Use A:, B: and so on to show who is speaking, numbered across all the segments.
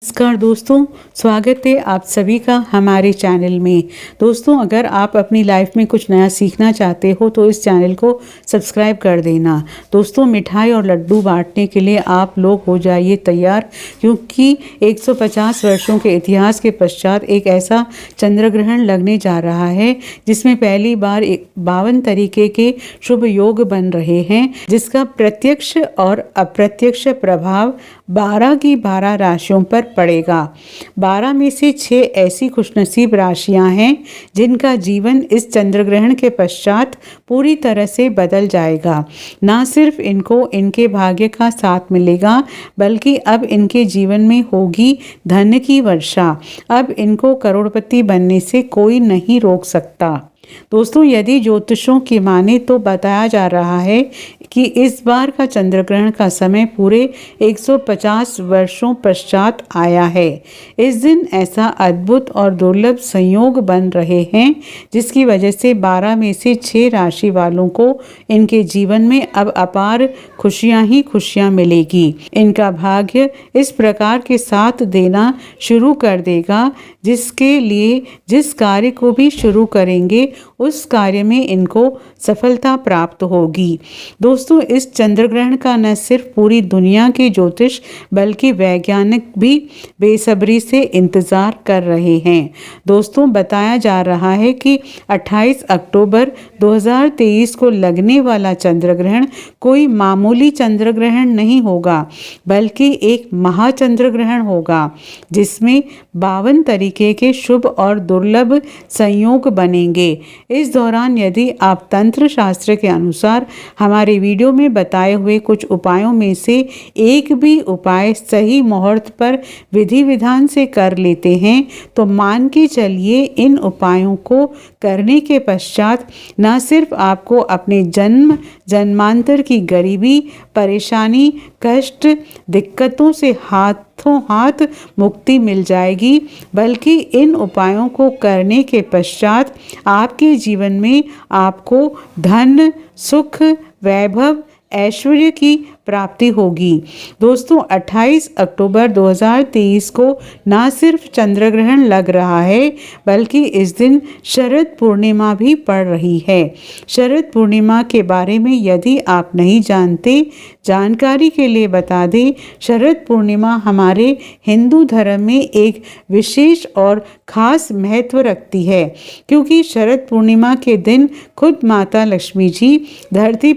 A: नमस्कार दोस्तों, स्वागत है आप सभी का हमारे चैनल में। दोस्तों, अगर आप अपनी लाइफ में कुछ नया सीखना चाहते हो तो इस चैनल को सब्सक्राइब कर देना। दोस्तों, मिठाई और लड्डू बांटने के लिए आप लोग हो जाइए तैयार, क्योंकि 150 वर्षों के इतिहास के पश्चात एक ऐसा चंद्र ग्रहण लगने जा रहा है जिसमें पहली बार 52 तरीके के शुभ योग बन रहे हैं, जिसका प्रत्यक्ष और अप्रत्यक्ष प्रभाव 12 की 12 राशियों पर पड़ेगा। 12 में से 6 ऐसी खुशनसीब राशियां हैं जिनका जीवन इस चंद्र ग्रहण के पश्चात पूरी तरह से बदल जाएगा। ना सिर्फ इनको इनके भाग्य का साथ मिलेगा, बल्कि अब इनके जीवन में होगी धन की वर्षा। अब इनको करोड़पति बनने से कोई नहीं रोक सकता। दोस्तों, यदि ज्योतिषों की माने तो बताया जा रहा है कि इस बार का चंद्र ग्रहण का समय पूरे 150 वर्षों पश्चात आया है। इस दिन ऐसा अद्भुत और दुर्लभ संयोग बन रहे हैं जिसकी वजह से 12 में से 6 राशि वालों को इनके जीवन में अब अपार खुशियां ही खुशियां मिलेगी। इनका भाग्य इस प्रकार के साथ देना शुरू कर देगा जिसके लिए जिस कार्य को भी शुरू करेंगे उस कार्य में इनको सफलता प्राप्त होगी। दोस्तों, इस चंद्र ग्रहण का न सिर्फ पूरी दुनिया के ज्योतिष बल्कि वैज्ञानिक भी बेसब्री से इंतजार कर रहे हैं। दोस्तों, बताया जा रहा है कि 28 अक्टूबर 2023 को लगने वाला चंद्र ग्रहण कोई मामूली चंद्र ग्रहण नहीं होगा, बल्कि एक महाचंद्र ग्रहण होगा जिसमें 52 तरीके के शुभ और दुर्लभ संयोग बनेंगे। इस दौरान यदि आप तंत्र शास्त्र के अनुसार हमारे वीडियो में बताए हुए कुछ उपायों में से एक भी उपाय सही मुहूर्त पर विधि विधान से कर लेते हैं तो मान के चलिए इन उपायों को करने के पश्चात न सिर्फ आपको अपने जन्म जन्मांतर की गरीबी, परेशानी, कष्ट, दिक्कतों से हाथों हाथ मुक्ति मिल जाएगी, बल्कि इन उपायों को करने के पश्चात आपके जीवन में आपको धन, सुख, वैभव, ऐश्वर्य की प्राप्ति होगी। दोस्तों, 28 अक्टूबर 2023 को ना सिर्फ चंद्र ग्रहण लग रहा है, बल्कि इस दिन शरद पूर्णिमा भी पड़ रही है। शरद पूर्णिमा के बारे में यदि आप नहीं जानते, जानकारी के लिए बता दें, शरद पूर्णिमा हमारे हिंदू धर्म में एक विशेष और खास महत्व रखती है, क्योंकि शरद पूर्णिमा के दिन खुद माता लक्ष्मी जी धरती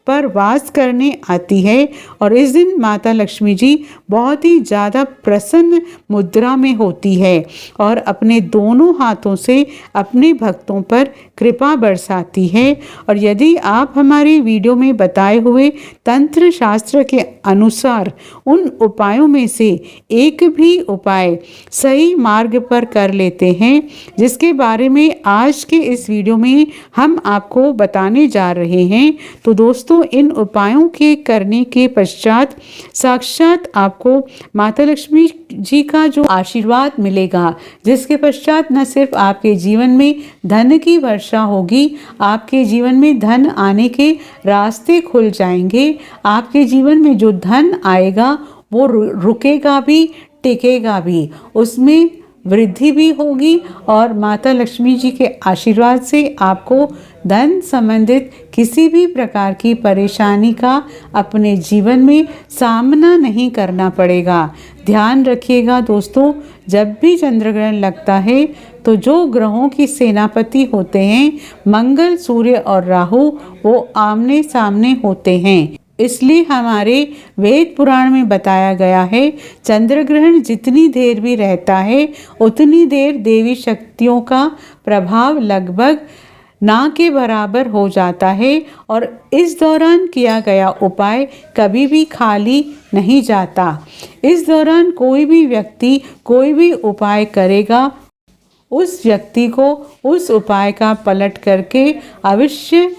A: पर वास करने आती है और इस दिन माता लक्ष्मी जी बहुत ही ज़्यादा प्रसन्न मुद्रा में होती है और अपने दोनों हाथों से अपने भक्तों पर कृपा बरसाती है। और यदि आप हमारे वीडियो में बताए हुए तंत्र शास्त्र के अनुसार उन उपायों में से एक भी उपाय सही मार्ग पर कर लेते हैं, जिसके बारे में आज के इस वीडियो में हम आपको बताने जा रहे हैं, तो दोस्तों, इन उपायों के करने के पश्चात साक्षात आपको माता लक्ष्मी जी का जो आशीर्वाद मिलेगा, जिसके पश्चात न सिर्फ आपके जीवन में धन की वर्षा होगी, आपके जीवन में धन आने के रास्ते खुल जाएंगे। आपके जीवन में जो धन आएगा वो रुकेगा भी, टिकेगा भी, उसमें वृद्धि भी होगी और माता लक्ष्मी जी के आशीर्वाद से आपको धन संबंधित किसी भी प्रकार की परेशानी का अपने जीवन में सामना नहीं करना पड़ेगा। ध्यान रखिएगा दोस्तों, जब भी चंद्र ग्रहण लगता है तो जो ग्रहों की सेनापति होते हैं, मंगल, सूर्य और राहु, वो आमने सामने होते हैं। इसलिए हमारे वेद पुराण में बताया गया है, चंद्र ग्रहण जितनी देर भी रहता है उतनी देर देवी शक्तियों का प्रभाव लगभग ना के बराबर हो जाता है और इस दौरान किया गया उपाय कभी भी खाली नहीं जाता। इस दौरान कोई भी व्यक्ति कोई भी उपाय करेगा, उस व्यक्ति को उस उपाय का पलट करके अवश्य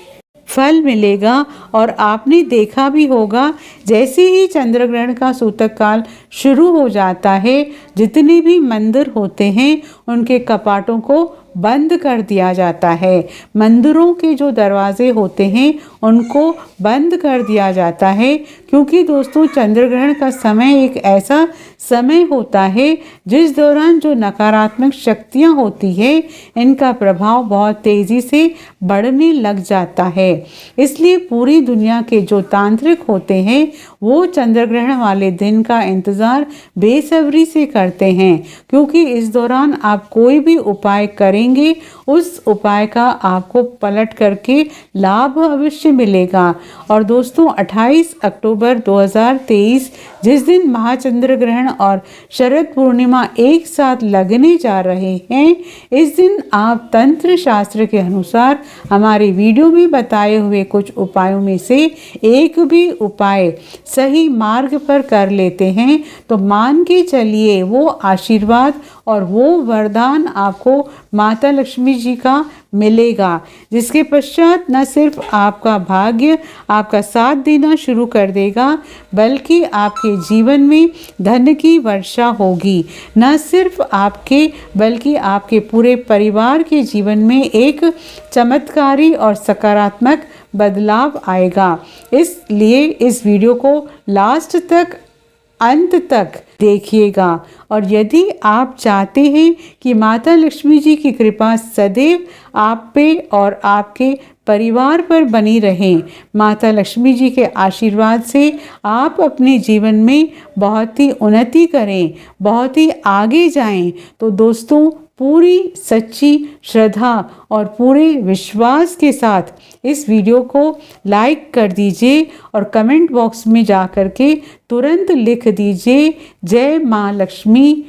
A: फल मिलेगा। और आपने देखा भी होगा, जैसे ही चंद्र ग्रहण का सूतक काल शुरू हो जाता है, जितने भी मंदिर होते हैं उनके कपाटों को बंद कर दिया जाता है। मंदिरों के जो दरवाजे होते हैं उनको बंद कर दिया जाता है, क्योंकि दोस्तों चंद्र ग्रहण का समय एक ऐसा समय होता है जिस दौरान जो नकारात्मक शक्तियां होती है इनका प्रभाव बहुत तेजी से बढ़ने लग जाता है। इसलिए पूरी दुनिया के जो तांत्रिक होते हैं वो चंद्र ग्रहण वाले दिन का इंतज़ार बेसब्री से करते हैं, क्योंकि इस दौरान आप कोई भी उपाय करेंगे उस उपाय का आपको पलट करके लाभ अवश्य मिलेगा। और दोस्तों 28 अक्टूबर 2023 जिस दिन महाचंद्र ग्रहण और शरद पूर्णिमा एक साथ लगने जा रहे हैं, इस दिन आप तंत्र शास्त्र के अनुसार हमारे वीडियो में बताए हुए कुछ उपायों में से एक भी उपाय सही मार्ग पर कर लेते हैं तो मान के चलिए वो आशीर्वाद और वो वरदान आपको माता लक्ष्मी जी का मिलेगा, जिसके पश्चात न सिर्फ आपका भाग्य आपका साथ देना शुरू कर देगा, बल्कि आपके जीवन में धन की वर्षा होगी। न सिर्फ आपके बल्कि आपके पूरे परिवार के जीवन में एक चमत्कारी और सकारात्मक बदलाव आएगा। इसलिए इस वीडियो को लास्ट तक अंत तक देखिएगा। और यदि आप चाहते हैं कि माता लक्ष्मी जी की कृपा सदैव आप पे और आपके परिवार पर बनी रहे, माता लक्ष्मी जी के आशीर्वाद से आप अपने जीवन में बहुत ही उन्नति करें, बहुत ही आगे जाएं, तो दोस्तों पूरी सच्ची श्रद्धा और पूरे विश्वास के साथ इस वीडियो को लाइक कर दीजिए और कमेंट बॉक्स में जा कर के तुरंत लिख दीजिए जय माँ लक्ष्मी।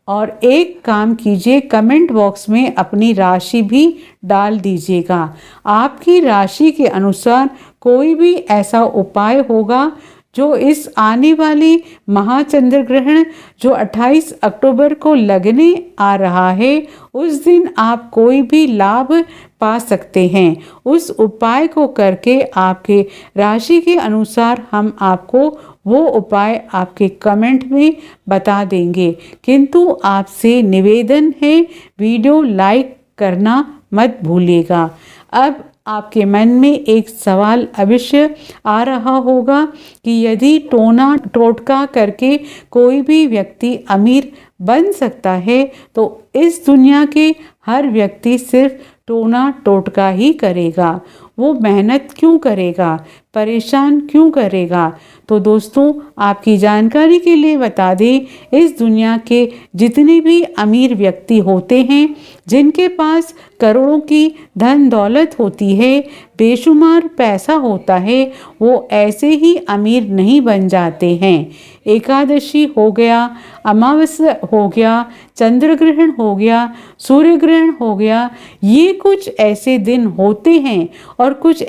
A: और एक काम कीजिए, कमेंट बॉक्स में अपनी राशि भी डाल दीजिएगा। आपकी राशि के अनुसार कोई भी ऐसा उपाय होगा जो इस आने वाले महाचंद्र ग्रहण जो 28 अक्टूबर को लगने आ रहा है उस दिन आप कोई भी लाभ पा सकते हैं। उस उपाय को करके आपके राशि के अनुसार हम आपको वो उपाय आपके कमेंट में बता देंगे, किंतु आपसे निवेदन है वीडियो लाइक करना मत भूलिएगा। अब आपके मन में एक सवाल अवश्य आ रहा होगा कि यदि टोना टोटका करके कोई भी व्यक्ति अमीर बन सकता है तो इस दुनिया के हर व्यक्ति सिर्फ टोना टोटका ही करेगा, वो मेहनत क्यों करेगा, परेशान क्यों करेगा? तो दोस्तों आपकी जानकारी के लिए बता दें, इस दुनिया के जितने भी अमीर व्यक्ति होते हैं जिनके पास करोड़ों की धन दौलत होती है, बेशुमार पैसा होता है, वो ऐसे ही अमीर नहीं बन जाते हैं। एकादशी हो गया, अमावस्या हो गया, चंद्र ग्रहण हो गया, सूर्य ग्रहण हो गया, ये कुछ ऐसे दिन होते हैं और कुछ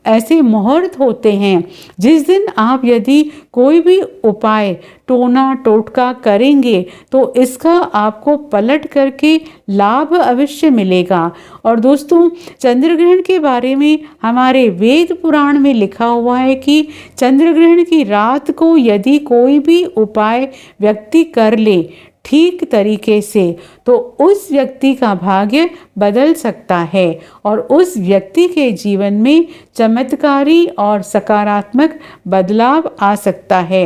A: ऐसे मुहूर्त होते हैं जिस दिन आप यदि कोई भी उपाय टोना टोटका करेंगे तो इसका आपको पलट करके लाभ अवश्य मिलेगा। और दोस्तों चंद्र ग्रहण के बारे में हमारे वेद पुराण में लिखा हुआ है कि चंद्र ग्रहण की रात को यदि कोई भी उपाय व्यक्ति कर ले ठीक तरीके से तो उस व्यक्ति का भाग्य बदल सकता है और उस व्यक्ति के जीवन में चमत्कारी और सकारात्मक बदलाव आ सकता है।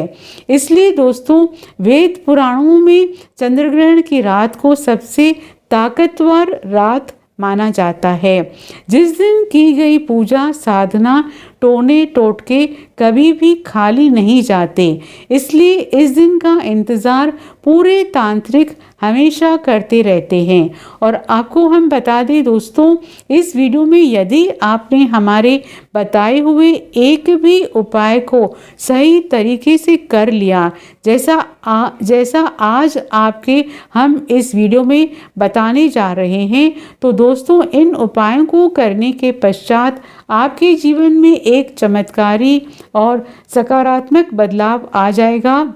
A: इसलिए दोस्तों वेद पुराणों में चंद्र ग्रहण की रात को सबसे ताकतवर रात माना जाता है, जिस दिन की गई पूजा साधना टोने टोटके कभी भी खाली नहीं जाते। इसलिए इस दिन का इंतज़ार पूरे तांत्रिक हमेशा करते रहते हैं। और आपको हम बता दें दोस्तों, इस वीडियो में यदि आपने हमारे बताए हुए एक भी उपाय को सही तरीके से कर लिया, जैसा आज आपके हम इस वीडियो में बताने जा रहे हैं, तो दोस्तों इन उपायों को करने के पश्चात आपके जीवन में एक चमत्कारी और सकारात्मक बदलाव आ जाएगा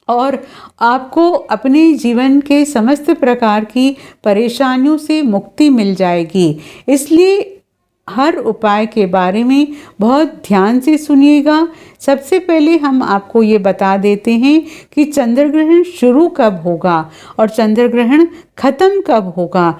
A: और आपको अपने जीवन के समस्त प्रकार की परेशानियों से मुक्ति मिल जाएगी। इसलिए हर उपाय के बारे में बहुत ध्यान से सुनिएगा। सबसे पहले हम आपको ये बता देते हैं कि चंद्र ग्रहण शुरू कब होगा और चंद्र ग्रहण खत्म कब होगा।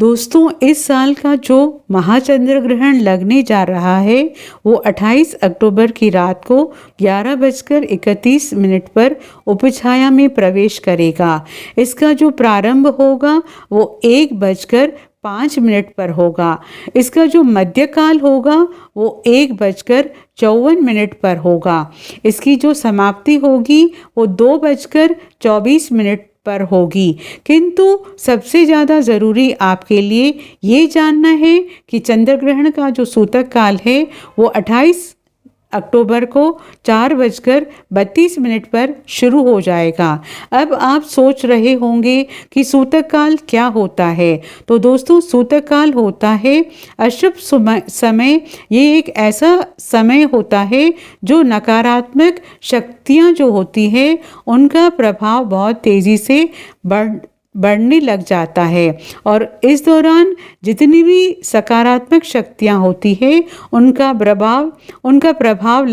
A: दोस्तों इस साल का जो महाचंद्र ग्रहण लगने जा रहा है वो 28 अक्टूबर की रात को 11:31 पर उपछाया में प्रवेश करेगा। इसका जो प्रारंभ होगा वो 1:05 पर होगा। इसका जो मध्यकाल होगा वो 1:54 पर होगा। इसकी जो समाप्ति होगी वो 2:24 पर होगी। किंतु सबसे ज़्यादा ज़रूरी आपके लिए ये जानना है कि चंद्र ग्रहण का जो सूतक काल है वो 28 अक्टूबर को 4:32 पर शुरू हो जाएगा। अब आप सोच रहे होंगे कि सूतक काल क्या होता है। तो दोस्तों सूतक काल होता है अशुभ समय। ये एक ऐसा समय होता है जो नकारात्मक शक्तियाँ जो होती है उनका प्रभाव बहुत तेज़ी से बढ़ने लग जाता है और इस दौरान जितनी भी सकारात्मक शक्तियाँ होती है उनका प्रभाव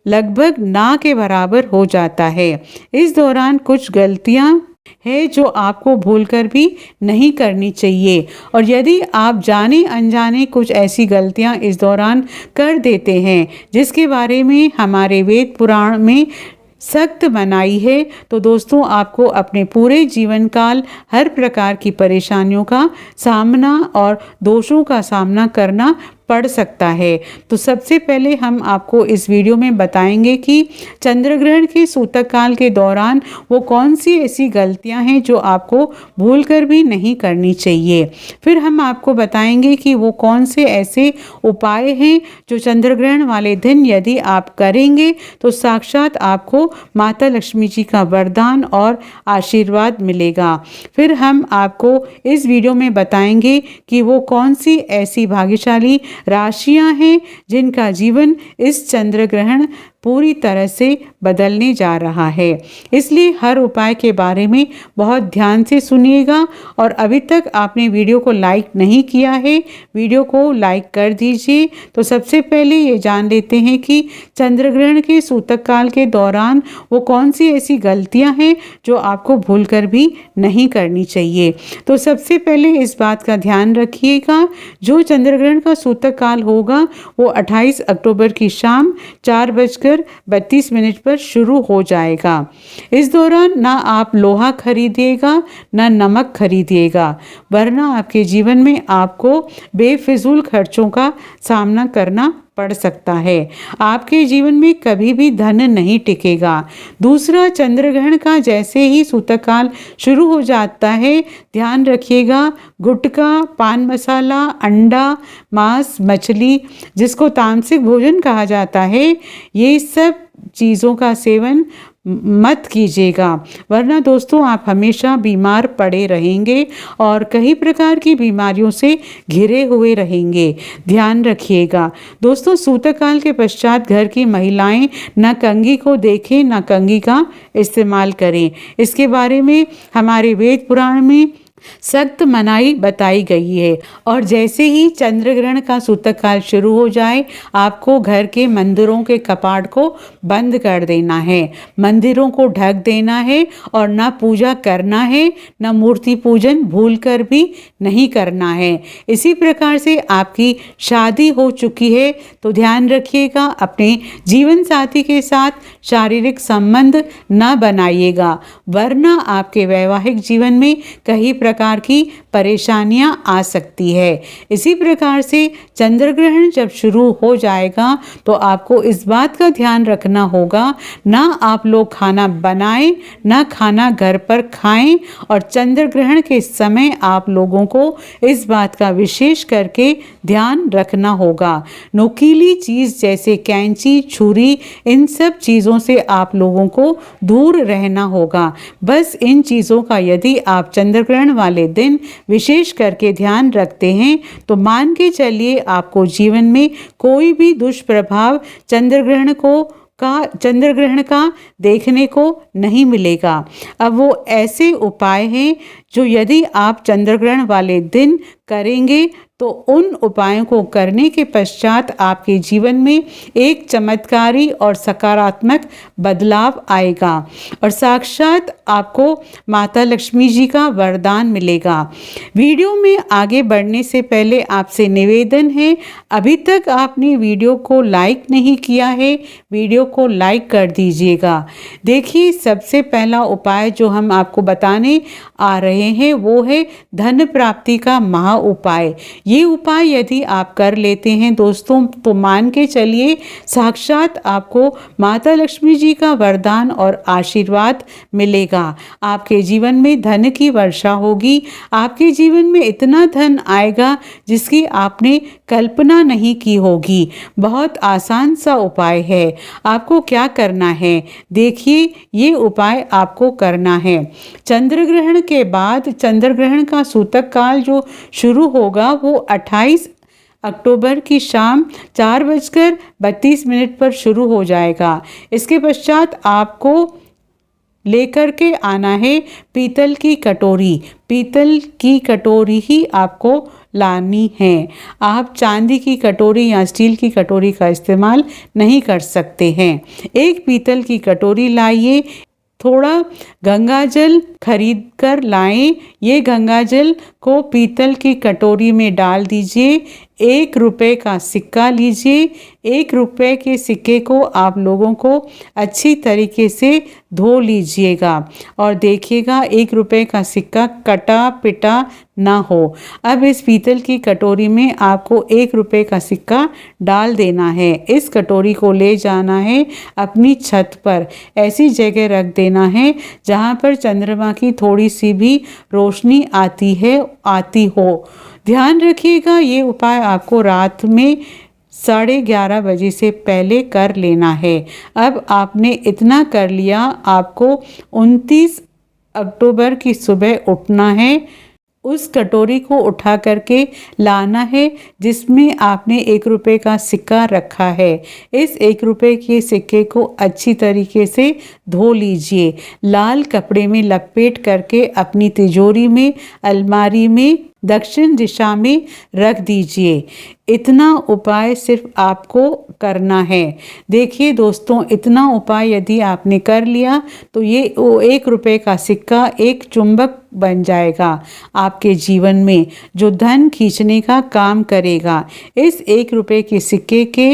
A: लगभग ना के बराबर हो जाता है। इस दौरान कुछ गलतियाँ है जो आपको भूलकर भी नहीं करनी चाहिए और यदि आप जाने अनजाने कुछ ऐसी गलतियां इस दौरान कर देते हैं जिसके बारे में हमारे वेद पुराण में सख्त मनाही है तो दोस्तों आपको अपने पूरे जीवन काल हर प्रकार की परेशानियों का सामना और दोषों का सामना करना पड़ सकता है। तो सबसे पहले हम आपको इस वीडियो में बताएंगे कि चंद्र ग्रहण के सूतक काल के दौरान वो कौन सी ऐसी गलतियां हैं जो आपको भूलकर भी नहीं करनी चाहिए। फिर हम आपको बताएंगे कि वो कौन से ऐसे उपाय हैं जो चंद्र ग्रहण वाले दिन यदि आप करेंगे तो साक्षात आपको माता लक्ष्मी जी का वरदान और आशीर्वाद मिलेगा। फिर हम आपको इस वीडियो में बताएंगे कि वो कौन सी ऐसी भाग्यशाली राशियां हैं जिनका जीवन इस चंद्र ग्रहण पूरी तरह से बदलने जा रहा है। इसलिए हर उपाय के बारे में बहुत ध्यान से सुनिएगा और अभी तक आपने वीडियो को लाइक नहीं किया है, वीडियो को लाइक कर दीजिए। तो सबसे पहले ये जान लेते हैं कि चंद्र ग्रहण के सूतक काल के दौरान वो कौन सी ऐसी गलतियां हैं जो आपको भूलकर भी नहीं करनी चाहिए। तो सबसे पहले इस बात का ध्यान रखिएगा, जो चंद्र ग्रहण का सूतक काल होगा वो 28 अक्टूबर की शाम 4:32 पर शुरू हो जाएगा। इस दौरान ना आप लोहा खरीदिएगा ना नमक खरीदिएगा, वरना आपके जीवन में आपको बेफिजूल खर्चों का सामना करना पड़ सकता है। आपके जीवन में कभी भी धन नहीं टिकेगा। दूसरा, चंद्र ग्रहण का जैसे ही सूतक काल शुरू हो जाता है ध्यान रखिएगा, गुटखा, पान मसाला, अंडा, मांस, मछली जिसको तामसिक भोजन कहा जाता है, ये सब चीज़ों का सेवन मत कीजिएगा, वरना दोस्तों आप हमेशा बीमार पड़े रहेंगे और कई प्रकार की बीमारियों से घिरे हुए रहेंगे। ध्यान रखिएगा दोस्तों, सूतक काल के पश्चात घर की महिलाएं न कंघी को देखें न कंघी का इस्तेमाल करें। इसके बारे में हमारे वेद पुराण में सख्त मनाही बताई गई है। और जैसे ही चंद्र ग्रहण का सूतक काल शुरू हो जाए आपको घर के मंदिरों के कपाट को बंद कर देना है, मंदिरों को ढक देना है और ना पूजा करना है, ना मूर्ति पूजन भूलकर भी नहीं करना है। इसी प्रकार से आपकी शादी हो चुकी है तो ध्यान रखिएगा, अपने जीवन साथी के साथ शारीरिक संबंध न बनाइएगा, वरना आपके वैवाहिक जीवन में कई प्रकार की परेशानियां आ सकती है। इसी प्रकार से चंद्र ग्रहण जब शुरू हो जाएगा तो आपको इस बात का ध्यान रखना होगा, ना आप लोग खाना बनाएं ना खाना घर पर खाएं और चंद्र ग्रहण के समय आप लोगों को इस बात का विशेष करके ध्यान रखना होगा। नुकीली चीज़ जैसे कैंची, छुरी, इन सब चीज़ों से आप लोगों को दूर रहना होगा। बस इन चीज़ों का यदि आप चंद्र ग्रहण वाले दिन विशेष करके ध्यान रखते हैं तो मान के चलिए आपको जीवन में कोई भी दुष्प्रभाव चंद्र ग्रहण का देखने को नहीं मिलेगा। अब वो ऐसे उपाय हैं जो यदि आप चंद्रग्रहण वाले दिन करेंगे तो उन उपायों को करने के पश्चात आपके जीवन में एक चमत्कारी और सकारात्मक बदलाव आएगा और साक्षात आपको माता लक्ष्मी जी का वरदान मिलेगा। वीडियो में आगे बढ़ने से पहले आपसे निवेदन है, अभी तक आपने वीडियो को लाइक नहीं किया है, वीडियो को लाइक कर दीजिएगा। देखिए, सबसे पहला उपाय जो हम आपको बताने आ रहे हैं वो है धन प्राप्ति का महा उपाय। ये उपाय यदि आप कर लेते हैं दोस्तों तो मान के चलिए साक्षात आपको माता लक्ष्मी जी का वरदान और आशीर्वाद मिलेगा। आपके जीवन में धन की वर्षा होगी, आपके जीवन में इतना धन आएगा जिसकी आपने कल्पना नहीं की होगी। बहुत आसान सा उपाय है। आपको क्या करना है, देखिए ये उपाय आपको करना है। चंद्र ग्रहण के बाद चंद्र ग्रहण का सूतक काल जो शुरू होगा वो 28 अक्टूबर की शाम 4:32 पर शुरू हो जाएगा। इसके पश्चात आपको लेकर के आना है पीतल की कटोरी। पीतल की कटोरी ही आपको लानी है। आप चांदी की कटोरी या स्टील की कटोरी का इस्तेमाल नहीं कर सकते हैं। एक पीतल की कटोरी लाइए, थोड़ा गंगाजल खरीद कर लाएं। ये गंगाजल को पीतल की कटोरी में डाल दीजिए। 1 रुपये का सिक्का लीजिए। 1 रुपये के सिक्के को आप लोगों को अच्छी तरीके से धो लीजिएगा और देखिएगा 1 रुपये का सिक्का कटा पिटा ना हो। अब इस पीतल की कटोरी में आपको 1 रुपये का सिक्का डाल देना है। इस कटोरी को ले जाना है अपनी छत पर, ऐसी जगह रख देना है जहाँ पर चंद्रमा की थोड़ी सी भी रोशनी आती हो। ध्यान रखिएगा ये उपाय आपको रात में 11:30 बजे से पहले कर लेना है। अब आपने इतना कर लिया, आपको 29 अक्टूबर की सुबह उठना है। उस कटोरी को उठा करके लाना है जिसमें आपने 1 रुपये का सिक्का रखा है। इस 1 रुपये के सिक्के को अच्छी तरीके से धो लीजिए। लाल कपड़े में लपेट करके अपनी तिजोरी में, अलमारी में दक्षिण दिशा में रख दीजिए। इतना उपाय सिर्फ आपको करना है। देखिए दोस्तों, इतना उपाय यदि आपने कर लिया तो ये 1 रुपये का सिक्का एक चुंबक बन जाएगा आपके जीवन में, जो धन खींचने का काम करेगा। इस 1 रुपये के सिक्के के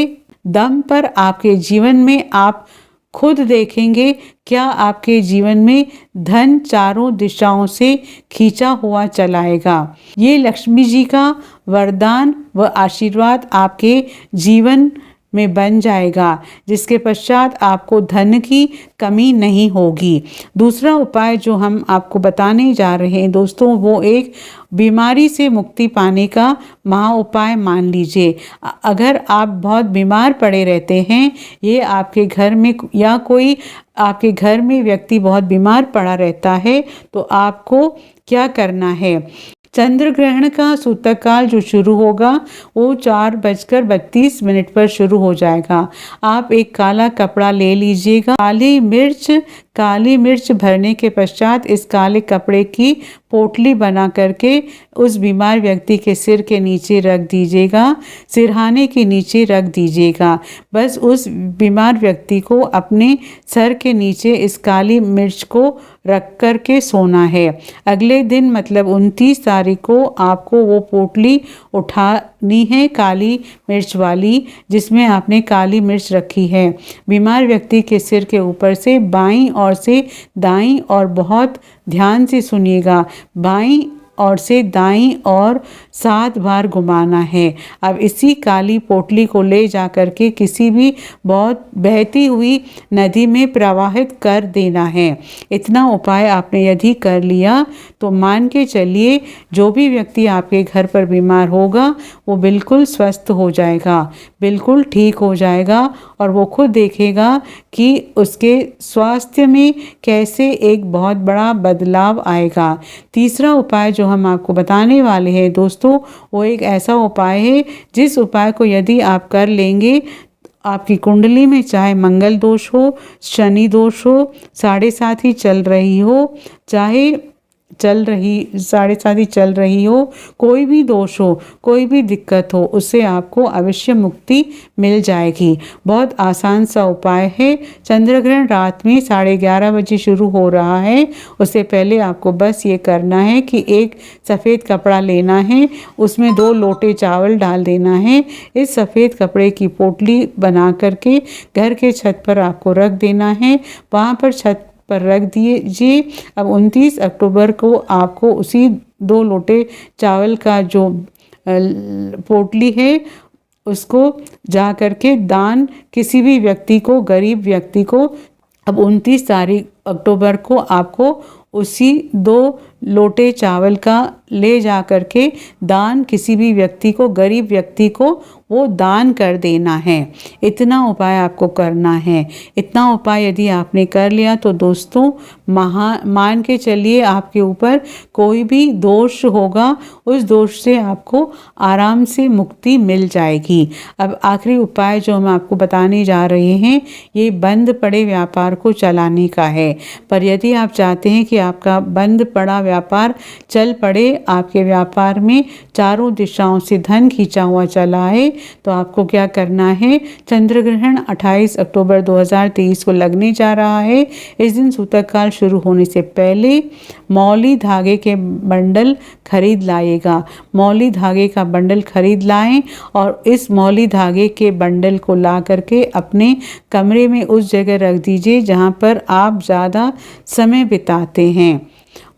A: दम पर आपके जीवन में आप खुद देखेंगे क्या आपके जीवन में धन चारों दिशाओं से खींचा हुआ चलाएगा। ये लक्ष्मी जी का वरदान व आशीर्वाद आपके जीवन में बन जाएगा, जिसके पश्चात आपको धन की कमी नहीं होगी। दूसरा उपाय जो हम आपको बताने जा रहे हैं दोस्तों, वो एक बीमारी से मुक्ति पाने का महा उपाय मान लीजिए। अगर आप बहुत बीमार पड़े रहते हैं, ये आपके घर में या कोई आपके घर में व्यक्ति बहुत बीमार पड़ा रहता है, तो आपको क्या करना है, चंद्र ग्रहण का सूतक काल जो शुरू होगा वो 4:32 पर शुरू हो जाएगा। आप एक काला कपड़ा ले लीजिएगा। काली मिर्च भरने के पश्चात इस काले कपड़े की पोटली बना करके उस बीमार व्यक्ति के सिर के नीचे रख दीजिएगा, सिरहाने के नीचे रख दीजिएगा। बस उस बीमार व्यक्ति को अपने सर के नीचे इस काली मिर्च को रख कर के सोना है। अगले दिन मतलब 29 तारीख को आपको वो पोटली उठानी है, काली मिर्च वाली, जिसमें आपने काली मिर्च रखी है। बीमार व्यक्ति के सिर के ऊपर से बाईं ओर से दाईं और बहुत ध्यान से सुनिएगा, बाईं और से दाईं और 7 बार घुमाना है। अब इसी काली पोटली को ले जा करके किसी भी बहुत बहती हुई नदी में प्रवाहित कर देना है। इतना उपाय आपने यदि कर लिया तो मान के चलिए जो भी व्यक्ति आपके घर पर बीमार होगा वो बिल्कुल स्वस्थ हो जाएगा, बिल्कुल ठीक हो जाएगा और वो खुद देखेगा कि उसके स्वास्थ्य में कैसे एक बहुत बड़ा बदलाव आएगा। तीसरा उपाय जो हम आपको बताने वाले हैं दोस्तों, वो एक ऐसा उपाय है जिस उपाय को यदि आप कर लेंगे, आपकी कुंडली में चाहे मंगल दोष हो, शनि दोष हो, 7.5 चल रही हो, चाहे साढ़े शादी चल रही हो, कोई भी दोष हो, कोई भी दिक्कत हो, उससे आपको अवश्य मुक्ति मिल जाएगी। बहुत आसान सा उपाय है। चंद्र ग्रहण रात में 11:30 बजे शुरू हो रहा है। उससे पहले आपको बस ये करना है कि एक सफ़ेद कपड़ा लेना है, उसमें 2 लोटे चावल डाल देना है। इस सफ़ेद कपड़े की पोटली बना करके घर के छत पर आपको रख देना है। वहाँ पर छत पर रख दीजिए। अब 29 अक्टूबर को आपको उसी 2 लोटे चावल का जो पोटली है उसको जा करके दान किसी भी व्यक्ति को, गरीब व्यक्ति को, अब 29 तारीख अक्टूबर को आपको उसी 2 लोटे चावल का ले जा करके दान किसी भी व्यक्ति को, गरीब व्यक्ति को वो दान कर देना है। इतना उपाय आपको करना है। इतना उपाय यदि आपने कर लिया तो दोस्तों मान के चलिए आपके ऊपर कोई भी दोष होगा, उस दोष से आपको आराम से मुक्ति मिल जाएगी। अब आखिरी उपाय जो हम आपको बताने जा रहे हैं, ये बंद पड़े व्यापार को चलाने का है। पर यदि आप चाहते हैं कि आपका बंद पड़ा व्यापार चल पड़े, आपके व्यापार में चारों दिशाओं से धन खींचा हुआ चला है, तो आपको क्या करना है। चंद्र ग्रहण 28 अक्टूबर 2023 को लगने जा रहा है। इस दिन सूतक काल शुरू होने से पहले मौली धागे के बंडल खरीद लाइएगा। मौली धागे का बंडल खरीद लाएं और इस मौली धागे के बंडल को ला करके अपने कमरे में उस जगह रख दीजिए जहां पर आप ज़्यादा समय बिताते हैं।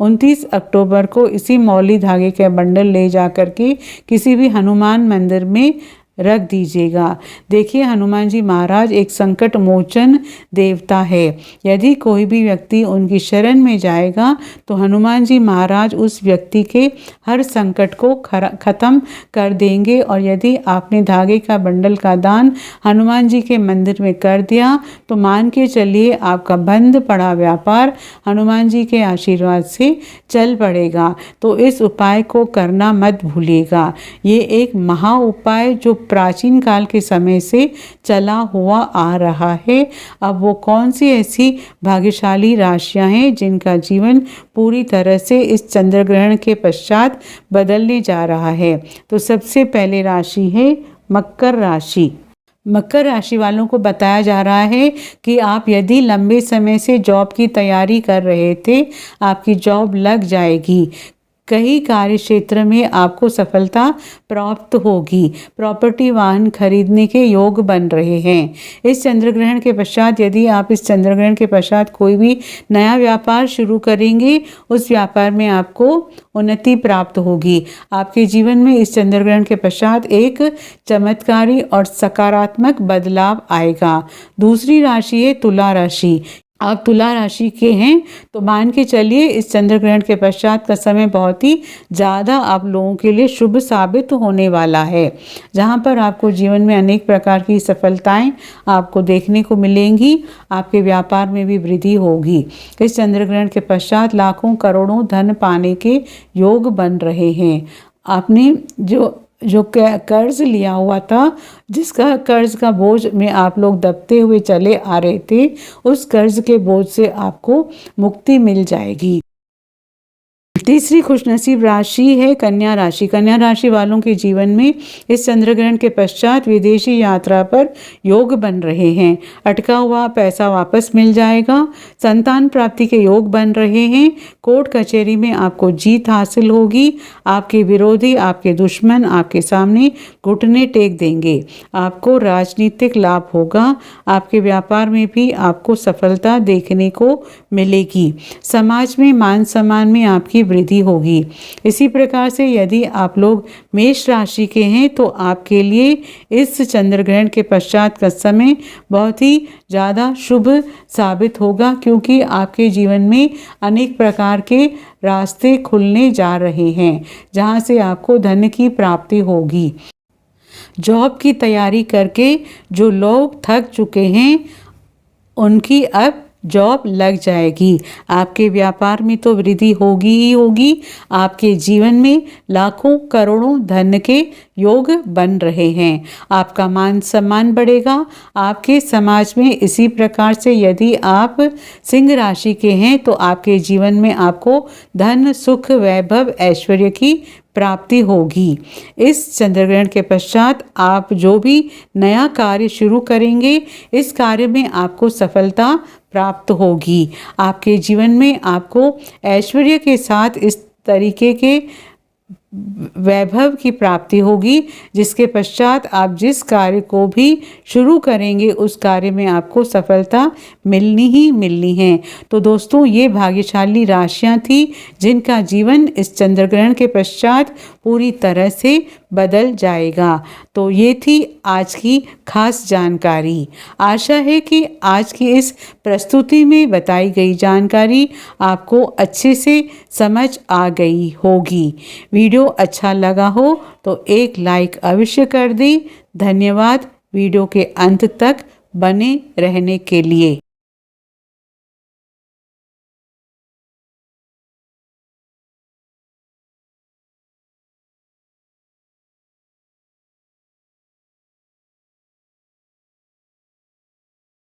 A: 29 अक्टूबर को इसी मौली धागे के बंडल ले जा करके किसी भी हनुमान मंदिर में रख दीजिएगा। देखिए, हनुमान जी महाराज एक संकट मोचन देवता है। यदि कोई भी व्यक्ति उनकी शरण में जाएगा तो हनुमान जी महाराज उस व्यक्ति के हर संकट को खत्म कर देंगे। और यदि आपने धागे का बंडल का दान हनुमान जी के मंदिर में कर दिया तो मान के चलिए आपका बंद पड़ा व्यापार हनुमान जी के आशीर्वाद से चल पड़ेगा। तो इस उपाय को करना मत भूलिएगा। ये एक महा उपाय जो प्राचीन काल के समय से चला हुआ आ रहा है। अब वो कौन सी ऐसी भाग्यशाली राशियां हैं जिनका जीवन पूरी तरह से इस चंद्र ग्रहण के पश्चात बदलने जा रहा है। तो सबसे पहले राशि है मकर राशि। मकर राशि वालों को बताया जा रहा है कि आप यदि लंबे समय से जॉब की तैयारी कर रहे थे, आपकी जॉब लग जाएगी। कई कार्य क्षेत्र में आपको सफलता प्राप्त होगी। प्रॉपर्टी वाहन खरीदने के योग बन रहे हैं। इस चंद्र ग्रहण के पश्चात यदि आप इस चंद्र ग्रहण के पश्चात कोई भी नया व्यापार शुरू करेंगे, उस व्यापार में आपको उन्नति प्राप्त होगी। आपके जीवन में इस चंद्र ग्रहण के पश्चात एक चमत्कारी और सकारात्मक बदलाव आएगा। दूसरी राशि है तुला राशि। आप तुला राशि के हैं तो मान के चलिए इस चंद्र ग्रहण के पश्चात का समय बहुत ही ज़्यादा आप लोगों के लिए शुभ साबित होने वाला है, जहां पर आपको जीवन में अनेक प्रकार की सफलताएं आपको देखने को मिलेंगी। आपके व्यापार में भी वृद्धि होगी। इस चंद्र ग्रहण के पश्चात लाखों करोड़ों धन पाने के योग बन रहे हैं। आपने जो कर्ज लिया हुआ था, जिसका कर्ज का बोझ में आप लोग दबते हुए चले आ रहे थे, उस कर्ज के बोझ से आपको मुक्ति मिल जाएगी। तीसरी खुशनसीब राशि है कन्या राशि। कन्या राशि वालों के जीवन में इस चंद्र ग्रहण के पश्चात विदेशी यात्रा पर योग बन रहे हैं। अटका हुआ पैसा वापस मिल जाएगा। संतान प्राप्ति के योग बन रहे हैं। कोर्ट कचहरी में आपको जीत हासिल होगी। आपके विरोधी, आपके दुश्मन आपके सामने घुटने टेक देंगे। आपको राजनीतिक लाभ होगा। आपके व्यापार में भी आपको सफलता देखने को मिलेगी। समाज में मान सम्मान में आपकी वृद्धि होगी। इसी प्रकार से यदि आप लोग मेष राशि के हैं तो आपके लिए इस चंद्र ग्रहण के पश्चात का समय बहुत ही ज़्यादा शुभ साबित होगा, क्योंकि आपके जीवन में अनेक प्रकार के रास्ते खुलने जा रहे हैं, जहां से आपको धन की प्राप्ति होगी। जॉब की तैयारी करके जो लोग थक चुके हैं उनकी अब जॉब लग जाएगी। आपके व्यापार में तो वृद्धि होगी ही होगी। आपके जीवन में लाखों करोड़ों धन के योग बन रहे हैं। आपका मान सम्मान बढ़ेगा। आपके समाज में इसी प्रकार से यदि आप सिंह राशि के हैं तो आपके जीवन में आपको धन, सुख, वैभव, ऐश्वर्य की प्राप्ति होगी। इस चंद्रग्रहण के पश्चात आप जो भी नया कार्य शुरू करेंगे, इस कार्य में आपको सफलता प्राप्त होगी। आपके जीवन में आपको ऐश्वर्य के साथ इस तरीके के वैभव की प्राप्ति होगी, जिसके पश्चात आप जिस कार्य को भी शुरू करेंगे उस कार्य में आपको सफलता मिलनी ही मिलनी है। तो दोस्तों, ये भाग्यशाली राशियां थी जिनका जीवन इस चंद्रग्रहण के पश्चात पूरी तरह से बदल जाएगा। तो ये थी आज की खास जानकारी। आशा है कि आज की इस प्रस्तुति में बताई गई जानकारी आपको अच्छे से समझ आ गई होगी। वीडियो अच्छा लगा हो तो एक लाइक अवश्य कर दें। धन्यवाद वीडियो के अंत तक बने रहने के लिए।